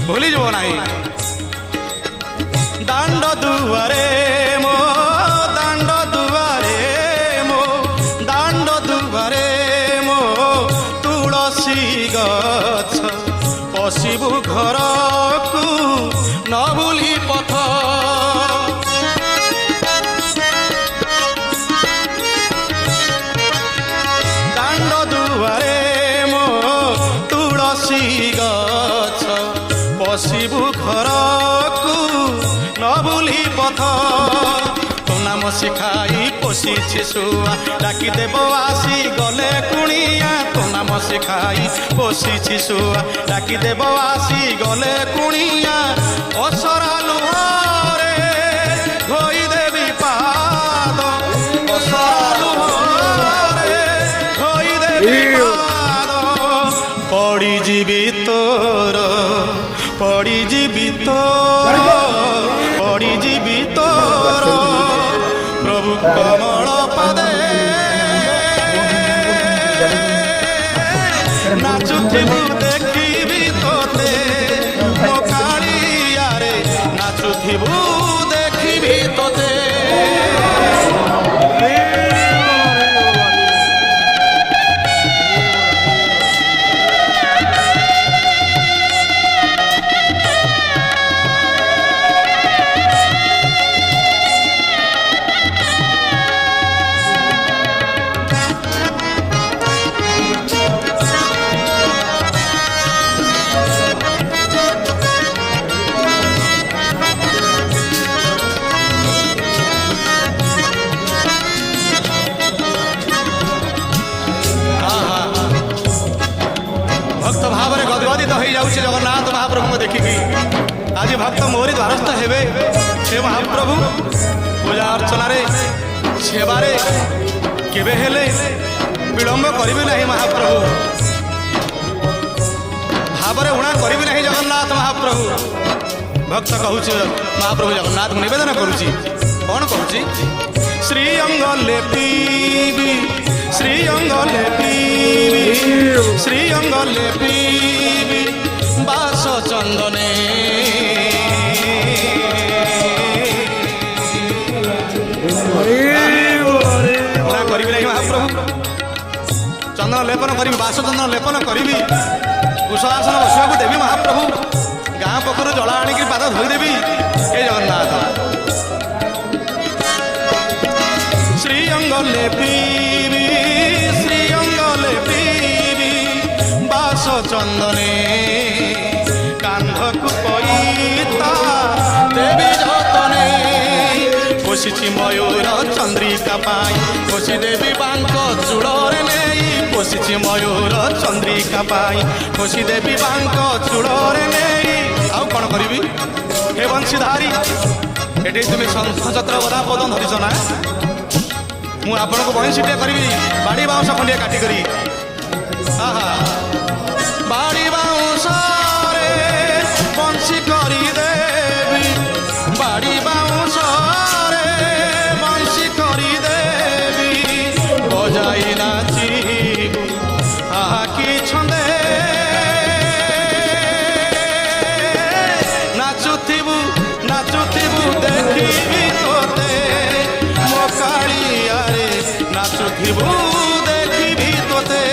भूली जीव ना दांड दुआरे मो दांड दुआरे मो दांड दुआरे मो तुलसी गछ पशिबु घर को न भूली पथ दांड दुआरे मो तुलसी गछ पशिबु घर को न भूली पथ तो नाम शिखाई पोषिछि शुआ डाकी देव आसी गले कुणिया तो नाम शिखाई पोषिछि शुआ डाकी देव आसी गले कुणिया असरा लुहरे धोई देवी पाद असरा लुहरे धोई देवी पाद पड़ी जीवी तोर पड़ी जीवी तोर पड़ी जीवी तोर प्रभु कमल पदे नाचुथिबु देखिबि तोते मो कालिया रे नाचुथिबु देखिबि तोते भक्त भाव में गदगदित हो जाऊँ जगन्नाथ महाप्रभु को देखिकी आज भक्त मोरी द्वारस्थ हेबे हे महाप्रभु पूजा अर्चन सेवारे केबे हेले विलंब करिबे नहीं महाप्रभु भावरे उणा करिबे नहीं जगन्नाथ महाप्रभु भक्त कहूँ महाप्रभु जगन्नाथ निवेदन करुची कौन कहूँ श्री अंग लेपीबी श्री अंग लेपीबी श्री अंग लेपीबी बास चंदने करी नहीं महाप्रभु चंदन लेपन करी बास चंदन लेपन करी कुशलासन बसवाक देवी महाप्रभु गाँ पखर जला आणिक पाद धोईदेवी हे जगन्नाथ श्री अंग लेपीबी श्री अंग लेपीबी बास चंदने कांधकु पईता देवी जतने पोषिछि मयूर चंद्रिका पाई पोषि देवी बांक चूड़रे नहीं पोषिछि मयूर चंद्रिका पाई पोषि देवी बांक चूड़रे नहीं आउ कौन करी हे बंशीधारी एटे तुम शंखचक्र बधा पद धरिछ ना मु आपण को बंशीटे करी बाड़ी बाउंस खंडिया काटी करी बाड़ी बाउंस रे बंशी करी देवी बाड़ी बाउंस रे बंशी करी देवी बजाई नाची आहा की छंदे नाचुथिबु नाचुथिबु देखिबि तोते मो कालिया रे नाचुथिबु देखिबि तोते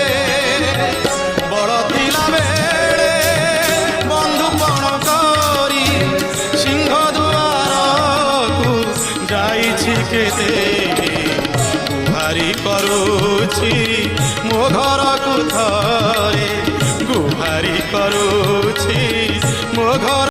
बड़ थिला बेले बंधुपण करी सिंह दुआर को जाइछि केते गुहारी करुछि मो घर को थरे गुहारी करुछि मो घर